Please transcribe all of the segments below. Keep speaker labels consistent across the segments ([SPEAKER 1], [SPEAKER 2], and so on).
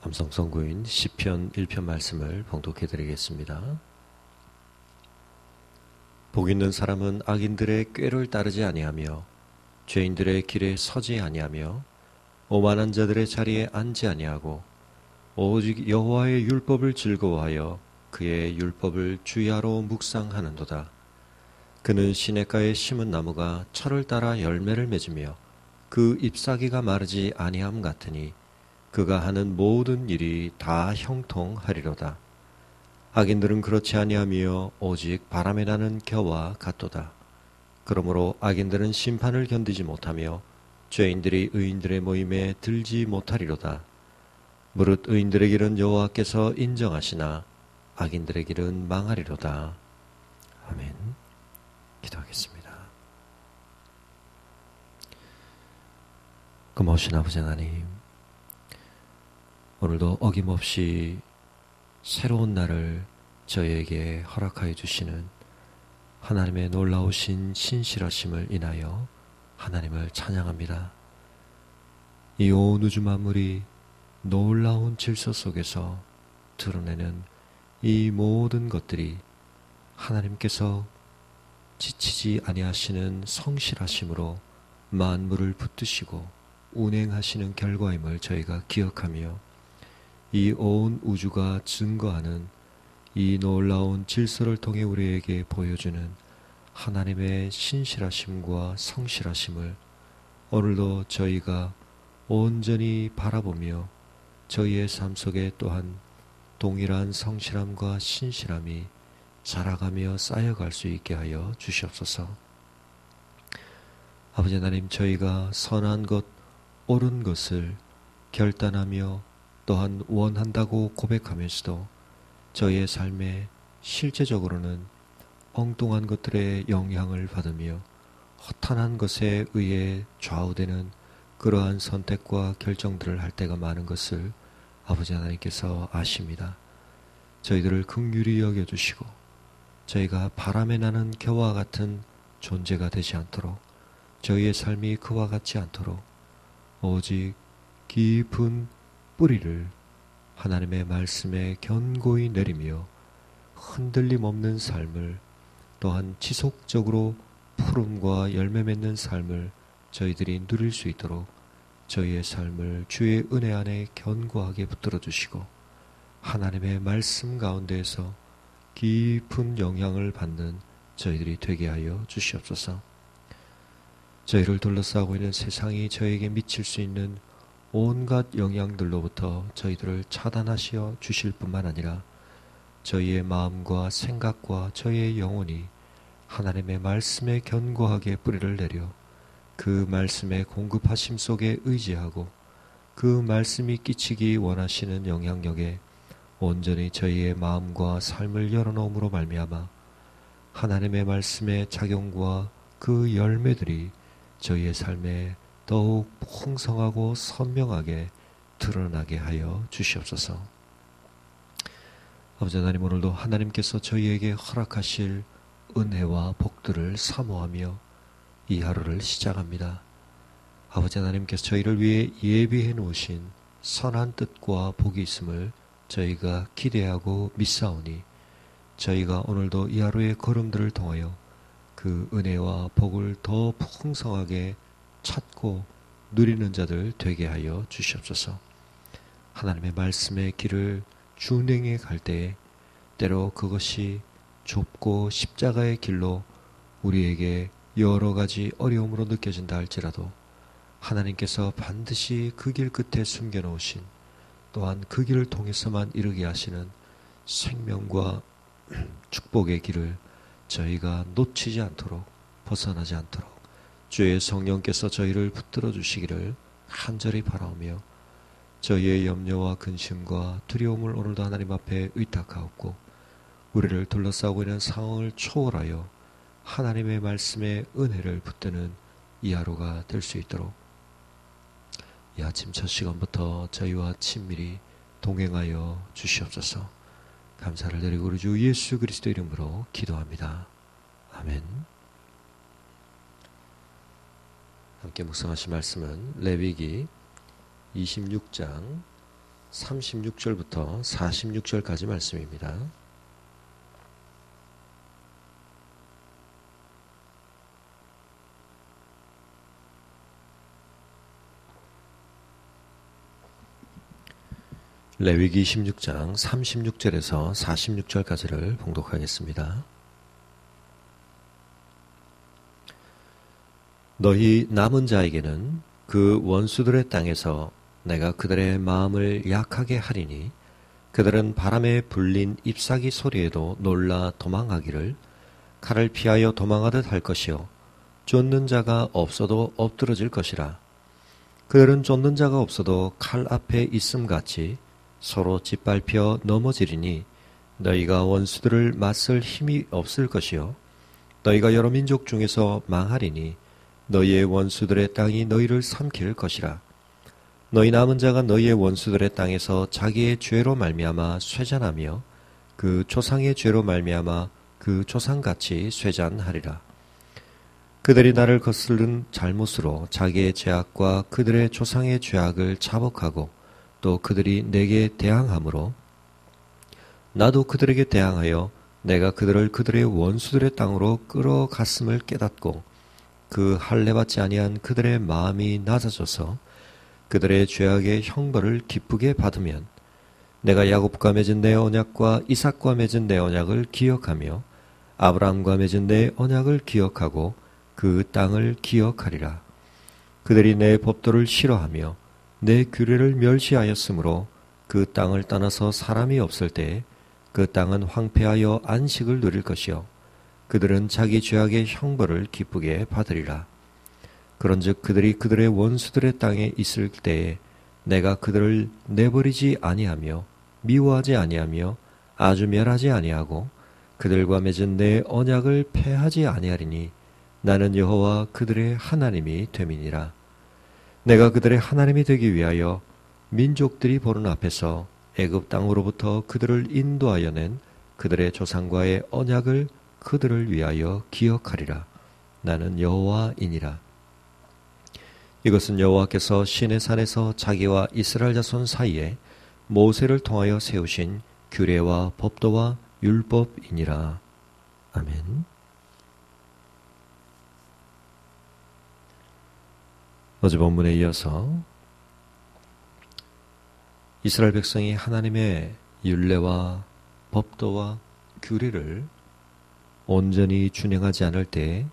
[SPEAKER 1] 암송선구인 시편 1편 말씀을 봉독해 드리겠습니다. 복 있는 사람은 악인들의 꾀를 따르지 아니하며 죄인들의 길에 서지 아니하며 오만한 자들의 자리에 앉지 아니하고 오직 여호와의 율법을 즐거워하여 그의 율법을 주야로 묵상하는도다. 그는 시냇가에 심은 나무가 철을 따라 열매를 맺으며 그 잎사귀가 마르지 아니함 같으니 그가 하는 모든 일이 다 형통하리로다. 악인들은 그렇지 아니하며 오직 바람에 나는 겨와 같도다. 그러므로 악인들은 심판을 견디지 못하며 죄인들이 의인들의 모임에 들지 못하리로다. 무릇 의인들의 길은 여호와께서 인정하시나 악인들의 길은 망하리로다. 아멘. 기도하겠습니다. 고마우신 아버지 하나님, 오늘도 어김없이 새로운 날을 저희에게 허락하여 주시는 하나님의 놀라우신 신실하심을 인하여 하나님을 찬양합니다. 이 온 우주 만물이 놀라운 질서 속에서 드러내는 이 모든 것들이 하나님께서 지치지 아니하시는 성실하심으로 만물을 붙드시고 운행하시는 결과임을 저희가 기억하며 이 온 우주가 증거하는 이 놀라운 질서를 통해 우리에게 보여주는 하나님의 신실하심과 성실하심을 오늘도 저희가 온전히 바라보며 저희의 삶 속에 또한 동일한 성실함과 신실함이 자라가며 쌓여갈 수 있게 하여 주시옵소서. 아버지 하나님, 저희가 선한 것, 옳은 것을 결단하며 또한 원한다고 고백하면서도 저희의 삶에 실제적으로는 엉뚱한 것들의 영향을 받으며 허탄한 것에 의해 좌우되는 그러한 선택과 결정들을 할 때가 많은 것을 아버지 하나님께서 아십니다. 저희들을 긍휼히 여겨주시고 저희가 바람에 나는 겨와 같은 존재가 되지 않도록, 저희의 삶이 그와 같지 않도록 오직 깊은 뿌리를 하나님의 말씀에 견고히 내리며 흔들림 없는 삶을, 또한 지속적으로 푸름과 열매 맺는 삶을 저희들이 누릴 수 있도록 저희의 삶을 주의 은혜 안에 견고하게 붙들어 주시고 하나님의 말씀 가운데에서 깊은 영향을 받는 저희들이 되게 하여 주시옵소서. 저희를 둘러싸고 있는 세상이 저에게 미칠 수 있는 온갖 영향들로부터 저희들을 차단하시어 주실 뿐만 아니라 저희의 마음과 생각과 저희의 영혼이 하나님의 말씀에 견고하게 뿌리를 내려 그 말씀의 공급하심 속에 의지하고 그 말씀이 끼치기 원하시는 영향력에 온전히 저희의 마음과 삶을 열어놓음으로 말미암아 하나님의 말씀의 작용과 그 열매들이 저희의 삶에 더욱 풍성하고 선명하게 드러나게 하여 주시옵소서. 아버지 하나님, 오늘도 하나님께서 저희에게 허락하실 은혜와 복들을 사모하며 이 하루를 시작합니다. 아버지 하나님께서 저희를 위해 예비해 놓으신 선한 뜻과 복이 있음을 저희가 기대하고 믿사오니 저희가 오늘도 이 하루의 걸음들을 통하여 그 은혜와 복을 더 풍성하게 찾고 누리는 자들 되게 하여 주시옵소서. 하나님의 말씀의 길을 준행해 갈 때에 때로 그것이 좁고 십자가의 길로 우리에게 여러 가지 어려움으로 느껴진다 할지라도 하나님께서 반드시 그 길 끝에 숨겨놓으신, 또한 그 길을 통해서만 이르게 하시는 생명과 축복의 길을 저희가 놓치지 않도록, 벗어나지 않도록 주의 성령께서 저희를 붙들어 주시기를 간절히 바라오며 저희의 염려와 근심과 두려움을 오늘도 하나님 앞에 의탁하옵고 우리를 둘러싸고 있는 상황을 초월하여 하나님의 말씀에 은혜를 붙드는 이 하루가 될 수 있도록 이 아침 첫 시간부터 저희와 친밀히 동행하여 주시옵소서. 감사를 드리고 우리 주 예수 그리스도 이름으로 기도합니다. 아멘. 함께 묵상하실 말씀은 레위기 26장 36절부터 46절까지 말씀입니다. 레위기 16장 36절에서 46절까지를 봉독하겠습니다. 너희 남은 자에게는 그 원수들의 땅에서 내가 그들의 마음을 약하게 하리니 그들은 바람에 불린 잎사귀 소리에도 놀라 도망하기를 칼을 피하여 도망하듯 할 것이요 쫓는 자가 없어도 엎드러질 것이라. 그들은 쫓는 자가 없어도 칼 앞에 있음같이 서로 짓밟혀 넘어지리니 너희가 원수들을 맞설 힘이 없을 것이요 너희가 여러 민족 중에서 망하리니 너희의 원수들의 땅이 너희를 삼킬 것이라. 너희 남은 자가 너희의 원수들의 땅에서 자기의 죄로 말미암아 쇠잔하며 그 조상의 죄로 말미암아 그 조상같이 쇠잔하리라. 그들이 나를 거스른 잘못으로 자기의 죄악과 그들의 조상의 죄악을 자복하고 또 그들이 내게 대항함으로 나도 그들에게 대항하여 내가 그들을 그들의 원수들의 땅으로 끌어갔음을 깨닫고 그 할례받지 아니한 그들의 마음이 낮아져서 그들의 죄악의 형벌을 기쁘게 받으면 내가 야곱과 맺은 내 언약과 이삭과 맺은 내 언약을 기억하며 아브라함과 맺은 내 언약을 기억하고 그 땅을 기억하리라. 그들이 내 법도를 싫어하며 내 규례를 멸시하였으므로 그 땅을 떠나서 사람이 없을 때에 그 땅은 황폐하여 안식을 누릴 것이요 그들은 자기 죄악의 형벌을 기쁘게 받으리라. 그런즉 그들이 그들의 원수들의 땅에 있을 때에 내가 그들을 내버리지 아니하며 미워하지 아니하며 아주 멸하지 아니하고 그들과 맺은 내 언약을 폐하지 아니하리니 나는 여호와 그들의 하나님이 됨이니라. 내가 그들의 하나님이 되기 위하여 민족들이 보는 앞에서 애굽 땅으로부터 그들을 인도하여 낸 그들의 조상과의 언약을 그들을 위하여 기억하리라. 나는 여호와이니라. 이것은 여호와께서 시내산에서 자기와 이스라엘 자손 사이에 모세를 통하여 세우신 규례와 법도와 율법이니라. 아멘. 어제 본문에 이어서 이스라엘 백성이 하나님의 율례와 법도와 규례를 온전히 준행하지 않을 때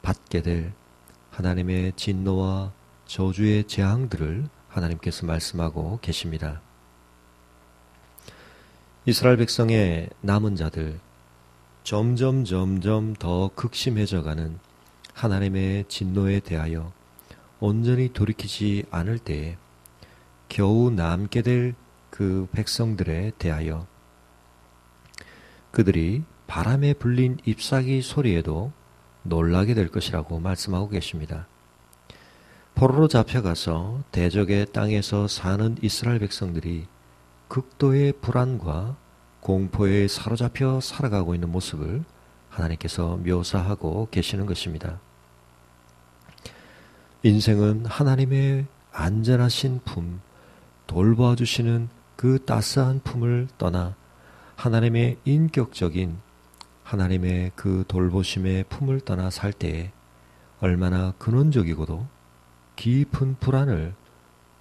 [SPEAKER 1] 받게 될 하나님의 진노와 저주의 재앙들을 하나님께서 말씀하고 계십니다. 이스라엘 백성의 남은 자들, 점점 더 극심해져가는 하나님의 진노에 대하여 온전히 돌이키지 않을 때에 겨우 남게 될 그 백성들에 대하여 그들이 바람에 불린 잎사귀 소리에도 놀라게 될 것이라고 말씀하고 계십니다. 포로로 잡혀가서 대적의 땅에서 사는 이스라엘 백성들이 극도의 불안과 공포에 사로잡혀 살아가고 있는 모습을 하나님께서 묘사하고 계시는 것입니다. 인생은 하나님의 안전하신 품, 돌봐주시는 그 따스한 품을 떠나 하나님의 인격적인 하나님의 그 돌보심의 품을 떠나 살 때에 얼마나 근원적이고도 깊은 불안을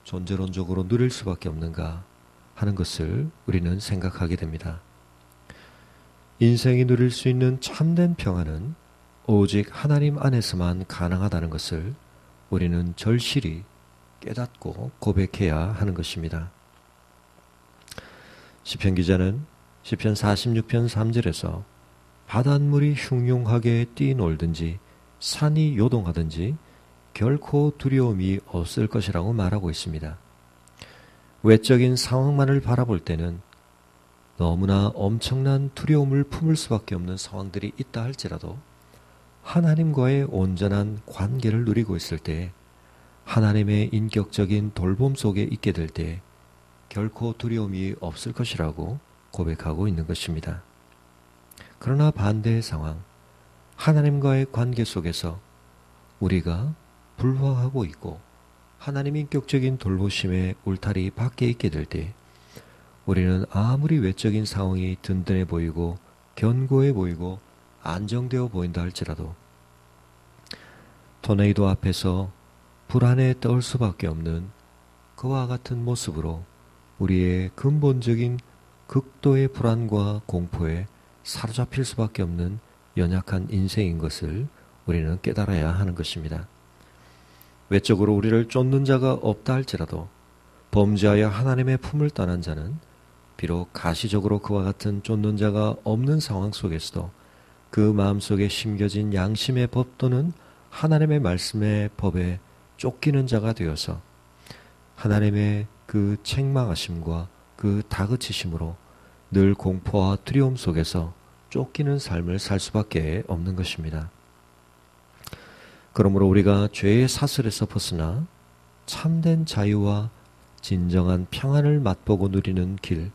[SPEAKER 1] 존재론적으로 누릴 수밖에 없는가 하는 것을 우리는 생각하게 됩니다. 인생이 누릴 수 있는 참된 평안은 오직 하나님 안에서만 가능하다는 것을 우리는 절실히 깨닫고 고백해야 하는 것입니다. 시편 기자는 시편 46편 3절에서 바닷물이 흉흉하게 뛰놀든지 산이 요동하든지 결코 두려움이 없을 것이라고 말하고 있습니다. 외적인 상황만을 바라볼 때는 너무나 엄청난 두려움을 품을 수밖에 없는 상황들이 있다 할지라도 하나님과의 온전한 관계를 누리고 있을 때 하나님의 인격적인 돌봄 속에 있게 될 때 결코 두려움이 없을 것이라고 고백하고 있는 것입니다. 그러나 반대의 상황, 하나님과의 관계 속에서 우리가 불화하고 있고 하나님 인격적인 돌보심의 울타리 밖에 있게 될 때 우리는 아무리 외적인 상황이 든든해 보이고 견고해 보이고 안정되어 보인다 할지라도 토네이도 앞에서 불안에 떨 수밖에 없는 그와 같은 모습으로 우리의 근본적인 극도의 불안과 공포에 사로잡힐 수밖에 없는 연약한 인생인 것을 우리는 깨달아야 하는 것입니다. 외적으로 우리를 쫓는 자가 없다 할지라도 범죄하여 하나님의 품을 떠난 자는 비록 가시적으로 그와 같은 쫓는 자가 없는 상황 속에서도 그 마음속에 심겨진 양심의 법 또는 하나님의 말씀의 법에 쫓기는 자가 되어서 하나님의 그 책망하심과 그 다그치심으로 늘 공포와 두려움 속에서 쫓기는 삶을 살 수밖에 없는 것입니다. 그러므로 우리가 죄의 사슬에서 벗어나 참된 자유와 진정한 평안을 맛보고 누리는 길,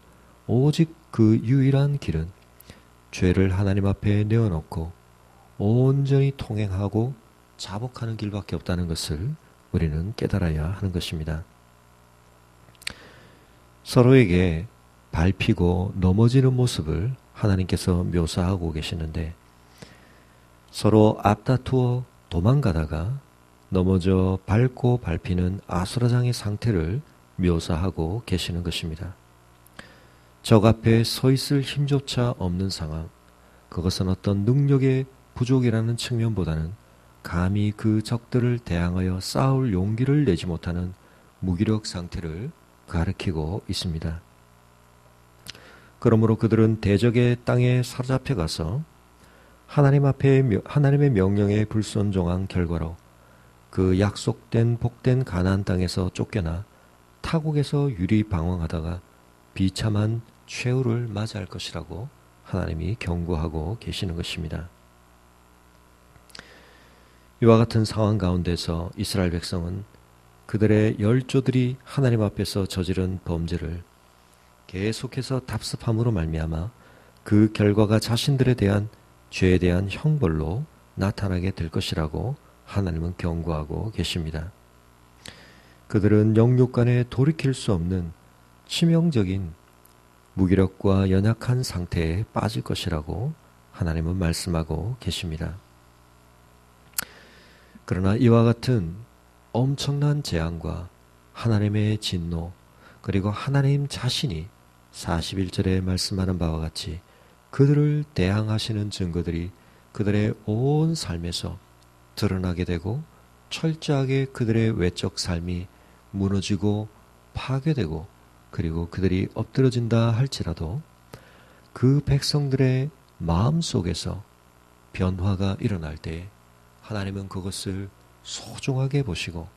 [SPEAKER 1] 오직 그 유일한 길은 죄를 하나님 앞에 내어놓고 온전히 통행하고 자복하는 길밖에 없다는 것을 우리는 깨달아야 하는 것입니다. 서로에게 밟히고 넘어지는 모습을 하나님께서 묘사하고 계시는데 서로 앞다투어 도망가다가 넘어져 밟고 밟히는 아수라장의 상태를 묘사하고 계시는 것입니다. 적 앞에 서 있을 힘조차 없는 상황, 그것은 어떤 능력의 부족이라는 측면보다는 감히 그 적들을 대항하여 싸울 용기를 내지 못하는 무기력 상태를 가리키고 있습니다. 그러므로 그들은 대적의 땅에 사로잡혀 가서 하나님 앞에 하나님의 명령에 불순종한 결과로 그 약속된 복된 가나안 땅에서 쫓겨나 타국에서 유리방황하다가 비참한 최후를 맞이할 것이라고 하나님이 경고하고 계시는 것입니다. 이와 같은 상황 가운데서 이스라엘 백성은 그들의 열조들이 하나님 앞에서 저지른 범죄를 계속해서 답습함으로 말미암아 그 결과가 자신들에 대한 죄에 대한 형벌로 나타나게 될 것이라고 하나님은 경고하고 계십니다. 그들은 영육간에 돌이킬 수 없는 치명적인 무기력과 연약한 상태에 빠질 것이라고 하나님은 말씀하고 계십니다. 그러나 이와 같은 엄청난 재앙과 하나님의 진노 그리고 하나님 자신이 41절에 말씀하는 바와 같이 그들을 대항하시는 증거들이 그들의 온 삶에서 드러나게 되고 철저하게 그들의 외적 삶이 무너지고 파괴되고 그리고 그들이 엎드러진다 할지라도 그 백성들의 마음 속에서 변화가 일어날 때 하나님은 그것을 소중하게 보시고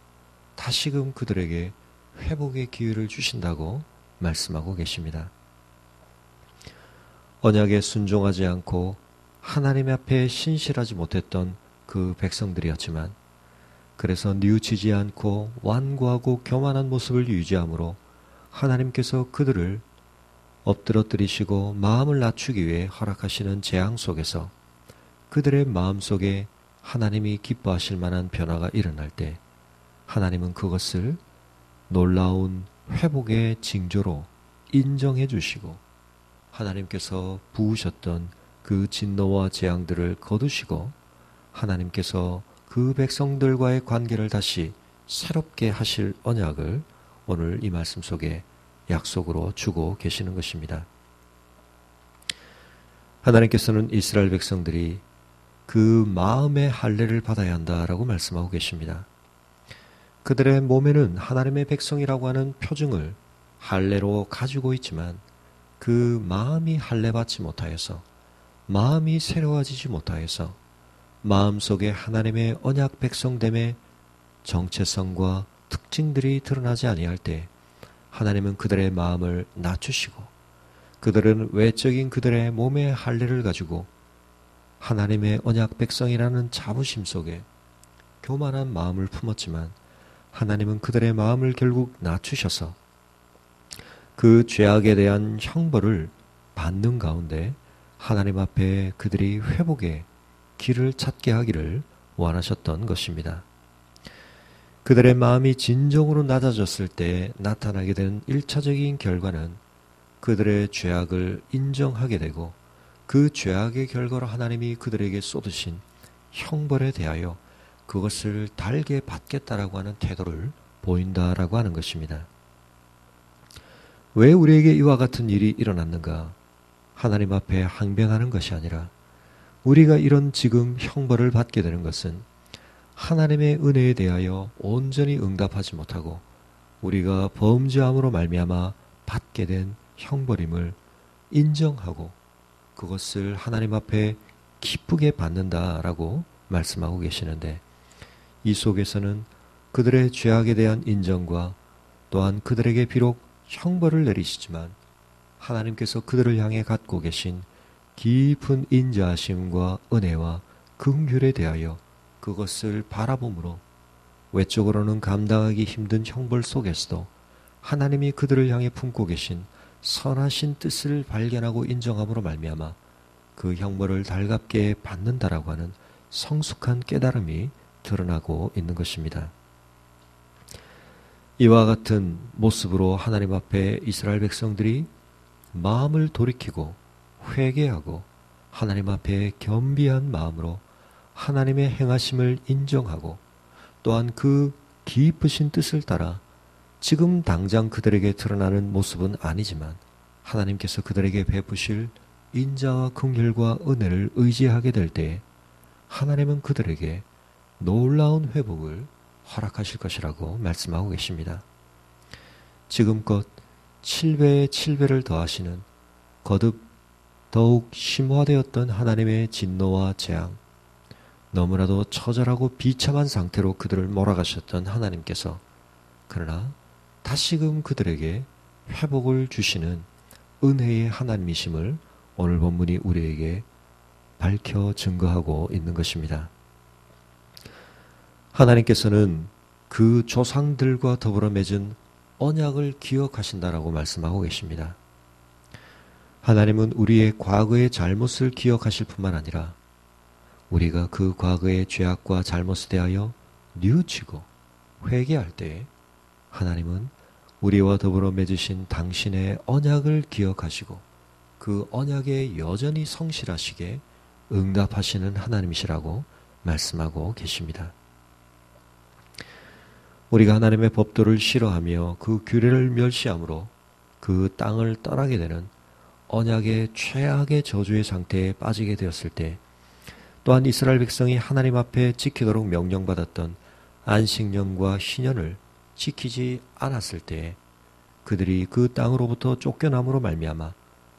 [SPEAKER 1] 다시금 그들에게 회복의 기회를 주신다고 말씀하고 계십니다. 언약에 순종하지 않고 하나님 앞에 신실하지 못했던 그 백성들이었지만 그래서 뉘우치지 않고 완고하고 교만한 모습을 유지함으로 하나님께서 그들을 엎드러뜨리시고 마음을 낮추기 위해 허락하시는 재앙 속에서 그들의 마음 속에 하나님이 기뻐하실 만한 변화가 일어날 때 하나님은 그것을 놀라운 회복의 징조로 인정해 주시고 하나님께서 부으셨던 그 진노와 재앙들을 거두시고 하나님께서 그 백성들과의 관계를 다시 새롭게 하실 언약을 오늘 이 말씀 속에 약속으로 주고 계시는 것입니다. 하나님께서는 이스라엘 백성들이 그 마음의 할례를 받아야 한다라고 말씀하고 계십니다. 그들의 몸에는 하나님의 백성이라고 하는 표징을 할례로 가지고 있지만 그 마음이 할례받지 못하여서 마음이 새로워지지 못하여서 마음속에 하나님의 언약 백성됨의 정체성과 특징들이 드러나지 아니할 때 하나님은 그들의 마음을 낮추시고 그들은 외적인 그들의 몸의 할례를 가지고 하나님의 언약 백성이라는 자부심 속에 교만한 마음을 품었지만 하나님은 그들의 마음을 결국 낮추셔서 그 죄악에 대한 형벌을 받는 가운데 하나님 앞에 그들이 회복의 길을 찾게 하기를 원하셨던 것입니다. 그들의 마음이 진정으로 낮아졌을 때 나타나게 된 1차적인 결과는 그들의 죄악을 인정하게 되고 그 죄악의 결과로 하나님이 그들에게 쏟으신 형벌에 대하여 그것을 달게 받겠다라고 하는 태도를 보인다라고 하는 것입니다. 왜 우리에게 이와 같은 일이 일어났는가? 하나님 앞에 항변하는 것이 아니라 우리가 이런 지금 형벌을 받게 되는 것은 하나님의 은혜에 대하여 온전히 응답하지 못하고 우리가 범죄함으로 말미암아 받게 된 형벌임을 인정하고 그것을 하나님 앞에 기쁘게 받는다라고 말씀하고 계시는데, 이 속에서는 그들의 죄악에 대한 인정과 또한 그들에게 비록 형벌을 내리시지만 하나님께서 그들을 향해 갖고 계신 깊은 인자하심과 은혜와 긍휼에 대하여 그것을 바라봄으로 외적으로는 감당하기 힘든 형벌 속에서도 하나님이 그들을 향해 품고 계신 선하신 뜻을 발견하고 인정함으로 말미암아 그 형벌을 달갑게 받는다라고 하는 성숙한 깨달음이 드러나고 있는 것입니다. 이와 같은 모습으로 하나님 앞에 이스라엘 백성들이 마음을 돌이키고 회개하고 하나님 앞에 겸비한 마음으로 하나님의 행하심을 인정하고 또한 그 깊으신 뜻을 따라 지금 당장 그들에게 드러나는 모습은 아니지만 하나님께서 그들에게 베푸실 인자와 긍휼과 은혜를 의지하게 될 때에 하나님은 그들에게 놀라운 회복을 허락하실 것이라고 말씀하고 계십니다. 지금껏 7배에 7배를 더하시는 거듭 더욱 심화되었던 하나님의 진노와 재앙, 너무나도 처절하고 비참한 상태로 그들을 몰아가셨던 하나님께서 그러나 다시금 그들에게 회복을 주시는 은혜의 하나님이심을 오늘 본문이 우리에게 밝혀 증거하고 있는 것입니다. 하나님께서는 그 조상들과 더불어 맺은 언약을 기억하신다라고 말씀하고 계십니다. 하나님은 우리의 과거의 잘못을 기억하실 뿐만 아니라 우리가 그 과거의 죄악과 잘못에 대하여 뉘우치고 회개할 때에 하나님은 우리와 더불어 맺으신 당신의 언약을 기억하시고 그 언약에 여전히 성실하시게 응답하시는 하나님이시라고 말씀하고 계십니다. 우리가 하나님의 법도를 싫어하며 그 규례를 멸시함으로 그 땅을 떠나게 되는 언약의 최악의 저주의 상태에 빠지게 되었을 때, 또한 이스라엘 백성이 하나님 앞에 지키도록 명령받았던 안식년과 희년을 지키지 않았을 때 그들이 그 땅으로부터 쫓겨남으로 말미암아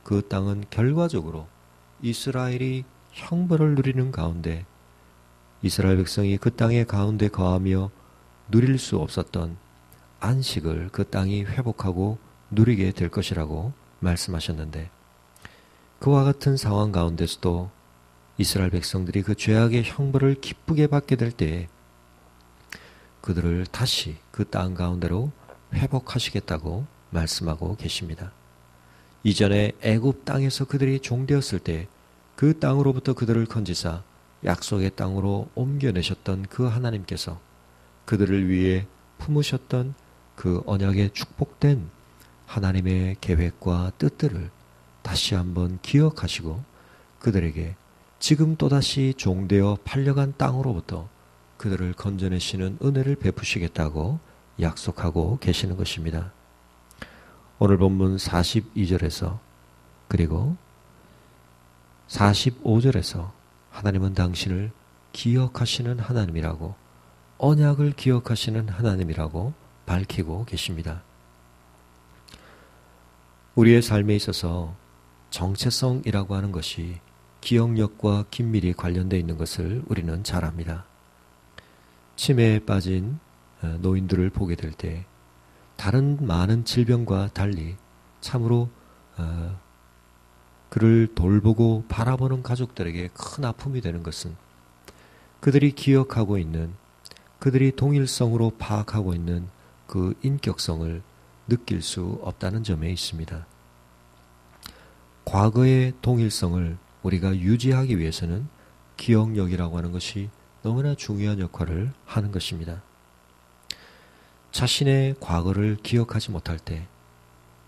[SPEAKER 1] 그 땅은 결과적으로 이스라엘이 형벌을 누리는 가운데 이스라엘 백성이 그 땅의 가운데 거하며 누릴 수 없었던 안식을 그 땅이 회복하고 누리게 될 것이라고 말씀하셨는데, 그와 같은 상황 가운데서도 이스라엘 백성들이 그 죄악의 형벌을 기쁘게 받게 될 때에 그들을 다시 그 땅 가운데로 회복하시겠다고 말씀하고 계십니다. 이전에 애굽 땅에서 그들이 종되었을 때 그 땅으로부터 그들을 건지사 약속의 땅으로 옮겨내셨던 그 하나님께서 그들을 위해 품으셨던 그 언약의 축복된 하나님의 계획과 뜻들을 다시 한번 기억하시고 그들에게 지금 또다시 종되어 팔려간 땅으로부터 그들을 건져내시는 은혜를 베푸시겠다고 약속하고 계시는 것입니다. 오늘 본문 42절에서 그리고 45절에서 하나님은 당신을 기억하시는 하나님이라고, 언약을 기억하시는 하나님이라고 밝히고 계십니다. 우리의 삶에 있어서 정체성이라고 하는 것이 기억력과 긴밀히 관련되어 있는 것을 우리는 잘 압니다. 치매에 빠진 노인들을 보게 될 때 다른 많은 질병과 달리 참으로 그를 돌보고 바라보는 가족들에게 큰 아픔이 되는 것은 그들이 기억하고 있는, 그들이 동일성으로 파악하고 있는 그 인격성을 느낄 수 없다는 점에 있습니다. 과거의 동일성을 우리가 유지하기 위해서는 기억력이라고 하는 것이 너무나 중요한 역할을 하는 것입니다. 자신의 과거를 기억하지 못할 때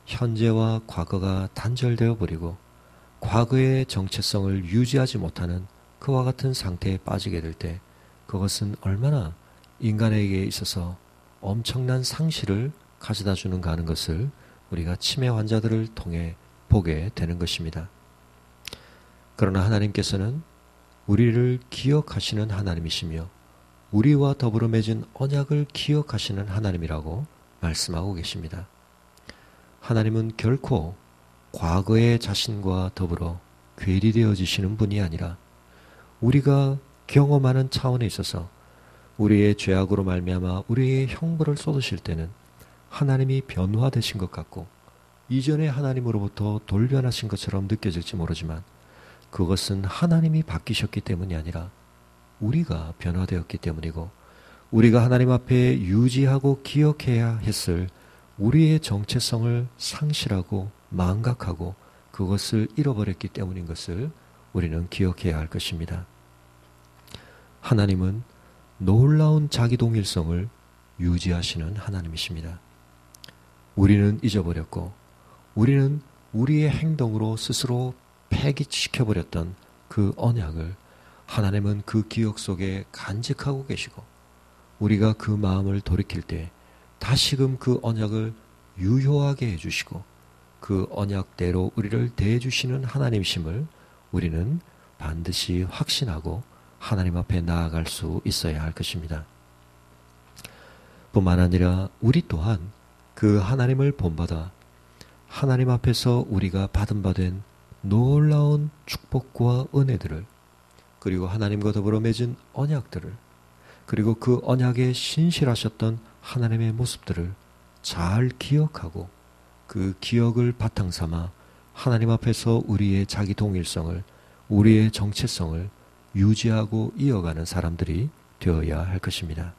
[SPEAKER 1] 현재와 과거가 단절되어 버리고 과거의 정체성을 유지하지 못하는 그와 같은 상태에 빠지게 될 때 그것은 얼마나 인간에게 있어서 엄청난 상실을 가져다 주는가 하는 것을 우리가 치매 환자들을 통해 보게 되는 것입니다. 그러나 하나님께서는 우리를 기억하시는 하나님이시며 우리와 더불어 맺은 언약을 기억하시는 하나님이라고 말씀하고 계십니다. 하나님은 결코 과거의 자신과 더불어 괴리되어지시는 분이 아니라 우리가 경험하는 차원에 있어서 우리의 죄악으로 말미암아 우리의 형벌을 쏟으실 때는 하나님이 변화되신 것 같고 이전의 하나님으로부터 돌변하신 것처럼 느껴질지 모르지만 그것은 하나님이 바뀌셨기 때문이 아니라 우리가 변화되었기 때문이고 우리가 하나님 앞에 유지하고 기억해야 했을 우리의 정체성을 상실하고 망각하고 그것을 잃어버렸기 때문인 것을 우리는 기억해야 할 것입니다. 하나님은 놀라운 자기 동일성을 유지하시는 하나님이십니다. 우리는 잊어버렸고 우리는 우리의 행동으로 스스로 폐기시켜버렸던 그 언약을 하나님은 그 기억 속에 간직하고 계시고 우리가 그 마음을 돌이킬 때 다시금 그 언약을 유효하게 해주시고 그 언약대로 우리를 대해주시는 하나님이심을 우리는 반드시 확신하고 하나님 앞에 나아갈 수 있어야 할 것입니다. 뿐만 아니라 우리 또한 그 하나님을 본받아 하나님 앞에서 우리가 받은 바 된 놀라운 축복과 은혜들을 그리고 하나님과 더불어 맺은 언약들을 그리고 그 언약에 신실하셨던 하나님의 모습들을 잘 기억하고 그 기억을 바탕 삼아 하나님 앞에서 우리의 자기 동일성을 우리의 정체성을 유지하고 이어가는 사람들이 되어야 할 것입니다.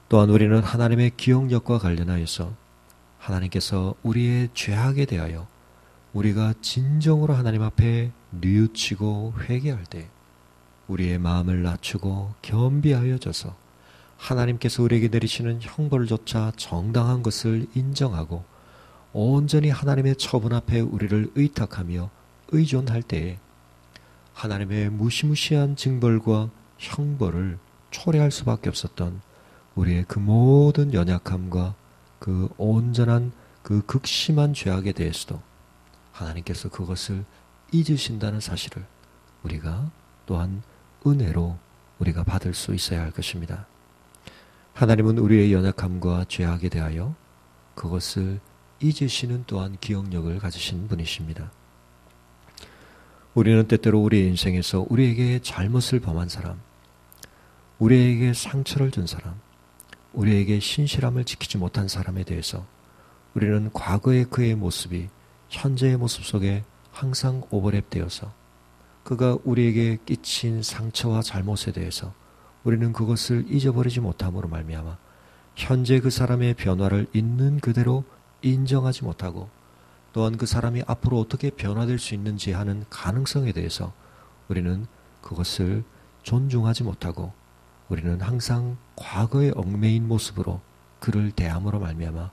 [SPEAKER 1] 또한 우리는 하나님의 기억력과 관련하여서 하나님께서 우리의 죄악에 대하여 우리가 진정으로 하나님 앞에 뉘우치고 회개할 때 우리의 마음을 낮추고 겸비하여져서 하나님께서 우리에게 내리시는 형벌조차 정당한 것을 인정하고 온전히 하나님의 처분 앞에 우리를 의탁하며 의존할 때에 하나님의 무시무시한 징벌과 형벌을 초래할 수밖에 없었던 우리의 그 모든 연약함과 그 온전한 그 극심한 죄악에 대해서도 하나님께서 그것을 잊으신다는 사실을 우리가 또한 은혜로 우리가 받을 수 있어야 할 것입니다. 하나님은 우리의 연약함과 죄악에 대하여 그것을 잊으시는 또한 기억력을 가지신 분이십니다. 우리는 때때로 우리의 인생에서 우리에게 잘못을 범한 사람, 우리에게 상처를 준 사람, 우리에게 신실함을 지키지 못한 사람에 대해서 우리는 과거의 그의 모습이 현재의 모습 속에 항상 오버랩되어서 그가 우리에게 끼친 상처와 잘못에 대해서 우리는 그것을 잊어버리지 못함으로 말미암아 현재 그 사람의 변화를 있는 그대로 인정하지 못하고 또한 그 사람이 앞으로 어떻게 변화될 수 있는지 하는 가능성에 대해서 우리는 그것을 존중하지 못하고 우리는 항상 과거의 얽매인 모습으로 그를 대함으로 말미암아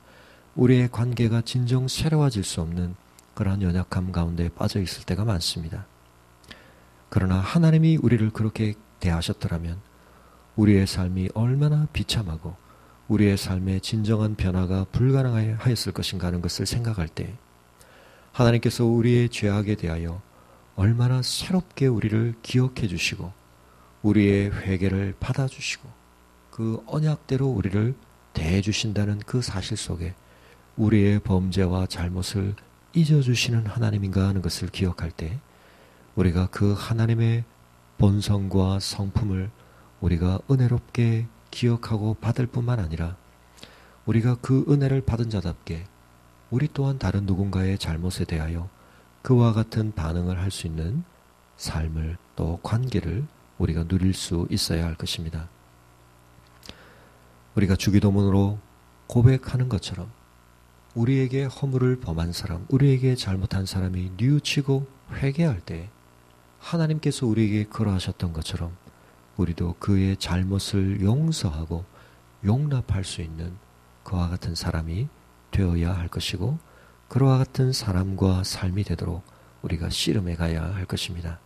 [SPEAKER 1] 우리의 관계가 진정 새로워질 수 없는 그러한 연약함 가운데 빠져 있을 때가 많습니다. 그러나 하나님이 우리를 그렇게 대하셨더라면 우리의 삶이 얼마나 비참하고 우리의 삶의 진정한 변화가 불가능하였을 것인가 하는 것을 생각할 때 하나님께서 우리의 죄악에 대하여 얼마나 새롭게 우리를 기억해 주시고 우리의 회개를 받아주시고 그 언약대로 우리를 대해 주신다는 그 사실 속에 우리의 범죄와 잘못을 잊어주시는 하나님인가 하는 것을 기억할 때 우리가 그 하나님의 본성과 성품을 우리가 은혜롭게 기억하고 받을 뿐만 아니라 우리가 그 은혜를 받은 자답게 우리 또한 다른 누군가의 잘못에 대하여 그와 같은 반응을 할 수 있는 삶을 또 관계를 우리가 누릴 수 있어야 할 것입니다. 우리가 주기도문으로 고백하는 것처럼 우리에게 허물을 범한 사람, 우리에게 잘못한 사람이 뉘우치고 회개할 때 하나님께서 우리에게 그러하셨던 것처럼 우리도 그의 잘못을 용서하고 용납할 수 있는 그와 같은 사람이 되어야 할 것이고 그와 같은 사람과 삶이 되도록 우리가 씨름해 가야 할 것입니다.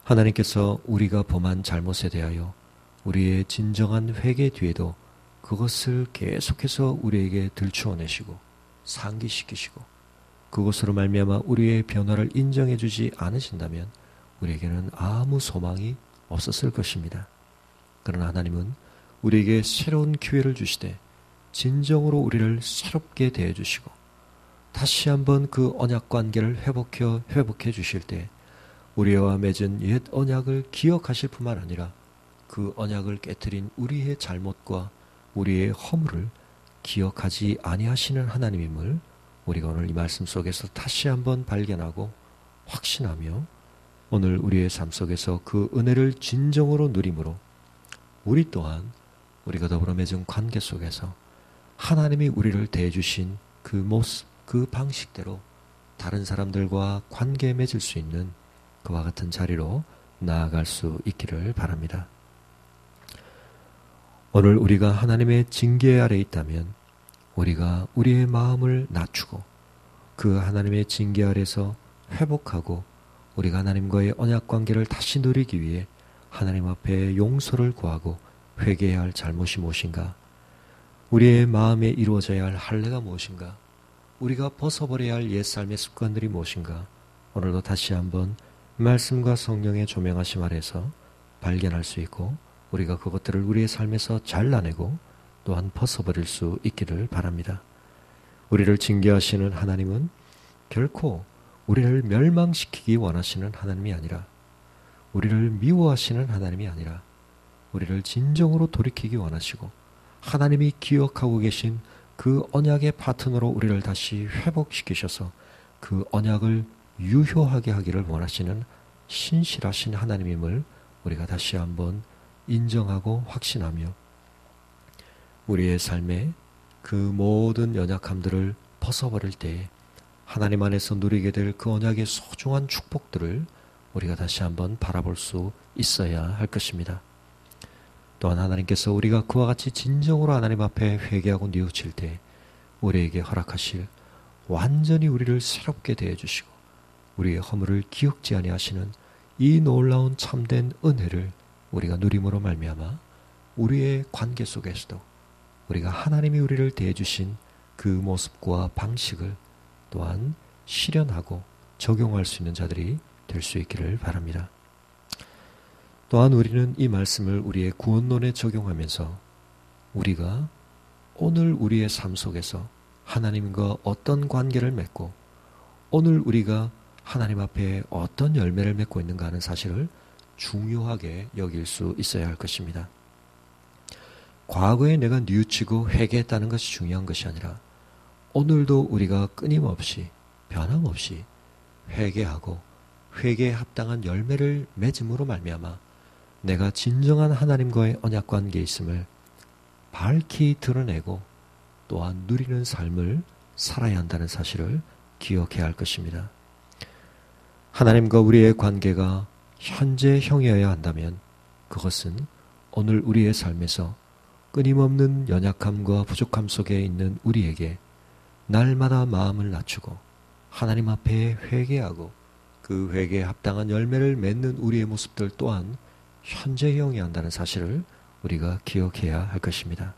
[SPEAKER 1] 하나님께서 우리가 범한 잘못에 대하여 우리의 진정한 회개 뒤에도 그것을 계속해서 우리에게 들추어내시고 상기시키시고 그것으로 말미암아 우리의 변화를 인정해 주지 않으신다면 우리에게는 아무 소망이 없었을 것입니다. 그러나 하나님은 우리에게 새로운 기회를 주시되 진정으로 우리를 새롭게 대해 주시고 다시 한번 그 언약 관계를 회복해 주실 때 우리와 맺은 옛 언약을 기억하실 뿐만 아니라 그 언약을 깨뜨린 우리의 잘못과 우리의 허물을 기억하지 아니하시는 하나님임을 우리가 오늘 이 말씀 속에서 다시 한번 발견하고 확신하며 오늘 우리의 삶 속에서 그 은혜를 진정으로 누림으로 우리 또한 우리가 더불어 맺은 관계 속에서 하나님이 우리를 대해주신 그 모습, 그 방식대로 다른 사람들과 관계 맺을 수 있는 그와 같은 자리로 나아갈 수 있기를 바랍니다. 오늘 우리가 하나님의 징계 아래 있다면 우리가 우리의 마음을 낮추고 그 하나님의 징계 아래서 회복하고 우리가 하나님과의 언약 관계를 다시 누리기 위해 하나님 앞에 용서를 구하고 회개해야 할 잘못이 무엇인가? 우리의 마음에 이루어져야 할 할례가 무엇인가? 우리가 벗어버려야 할 옛삶의 습관들이 무엇인가? 오늘도 다시 한번 말씀과 성령의 조명하심 아래서 발견할 수 있고 우리가 그것들을 우리의 삶에서 잘라내고 또한 벗어버릴 수 있기를 바랍니다. 우리를 징계하시는 하나님은 결코 우리를 멸망시키기 원하시는 하나님이 아니라 우리를 미워하시는 하나님이 아니라 우리를 진정으로 돌이키기 원하시고 하나님이 기억하고 계신 그 언약의 파트너로 우리를 다시 회복시키셔서 그 언약을 유효하게 하기를 원하시는 신실하신 하나님임을 우리가 다시 한번 인정하고 확신하며 우리의 삶에 그 모든 연약함들을 벗어버릴 때에 하나님 안에서 누리게 될 그 언약의 소중한 축복들을 우리가 다시 한번 바라볼 수 있어야 할 것입니다. 또한 하나님께서 우리가 그와 같이 진정으로 하나님 앞에 회개하고 뉘우칠 때 우리에게 허락하실 완전히 우리를 새롭게 대해주시고 우리의 허물을 기억지 아니하시는 이 놀라운 참된 은혜를 우리가 누림으로 말미암아 우리의 관계 속에서도 우리가 하나님이 우리를 대해주신 그 모습과 방식을 또한 실현하고 적용할 수 있는 자들이 될 수 있기를 바랍니다. 또한 우리는 이 말씀을 우리의 구원론에 적용하면서 우리가 오늘 우리의 삶 속에서 하나님과 어떤 관계를 맺고 오늘 우리가 하나님 앞에 어떤 열매를 맺고 있는가 하는 사실을 중요하게 여길 수 있어야 할 것입니다. 과거에 내가 뉘우치고 회개했다는 것이 중요한 것이 아니라 오늘도 우리가 끊임없이 변함없이 회개하고 회개에 합당한 열매를 맺음으로 말미암아 내가 진정한 하나님과의 언약 관계에 있음을 밝히 드러내고 또한 누리는 삶을 살아야 한다는 사실을 기억해야 할 것입니다. 하나님과 우리의 관계가 현재형이어야 한다면 그것은 오늘 우리의 삶에서 끊임없는 연약함과 부족함 속에 있는 우리에게 날마다 마음을 낮추고 하나님 앞에 회개하고 그 회개에 합당한 열매를 맺는 우리의 모습들 또한 현재형이어야 한다는 사실을 우리가 기억해야 할 것입니다.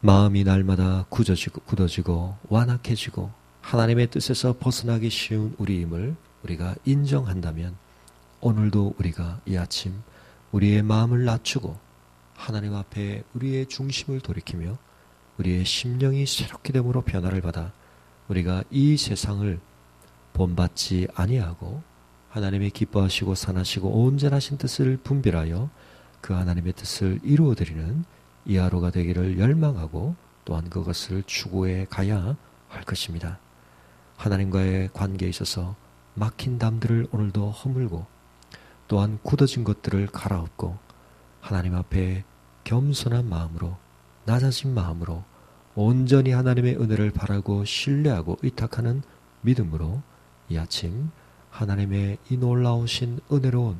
[SPEAKER 1] 마음이 날마다 굳어지고 완악해지고 하나님의 뜻에서 벗어나기 쉬운 우리임을 우리가 인정한다면 오늘도 우리가 이 아침 우리의 마음을 낮추고 하나님 앞에 우리의 중심을 돌이키며 우리의 심령이 새롭게 됨으로 변화를 받아 우리가 이 세상을 본받지 아니하고 하나님의 기뻐하시고 선하시고 온전하신 뜻을 분별하여 그 하나님의 뜻을 이루어드리는 이 하루가 되기를 열망하고 또한 그것을 추구해 가야 할 것입니다. 하나님과의 관계에 있어서 막힌 담들을 오늘도 허물고 또한 굳어진 것들을 갈아엎고 하나님 앞에 겸손한 마음으로 낮아진 마음으로 온전히 하나님의 은혜를 바라고 신뢰하고 의탁하는 믿음으로 이 아침 하나님의 이 놀라우신 은혜로운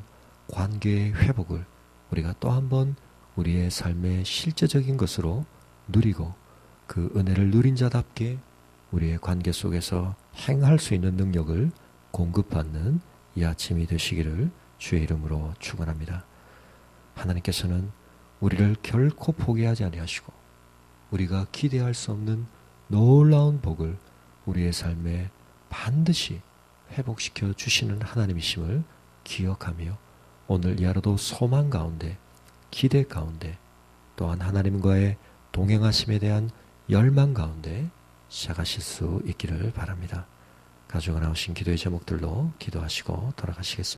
[SPEAKER 1] 관계의 회복을 우리가 또 한 번 우리의 삶의 실제적인 것으로 누리고 그 은혜를 누린 자답게 우리의 관계 속에서 행할 수 있는 능력을 공급받는 이 아침이 되시기를 주의 이름으로 축원합니다. 하나님께서는 우리를 결코 포기하지 아니하시고 우리가 기대할 수 없는 놀라운 복을 우리의 삶에 반드시 회복시켜 주시는 하나님이심을 기억하며 오늘 이 하루도 소망 가운데, 기대 가운데, 또한 하나님과의 동행하심에 대한 열망 가운데 시작하실 수 있기를 바랍니다. 가져가 나오신 기도의 제목들로 기도하시고 돌아가시겠습니다.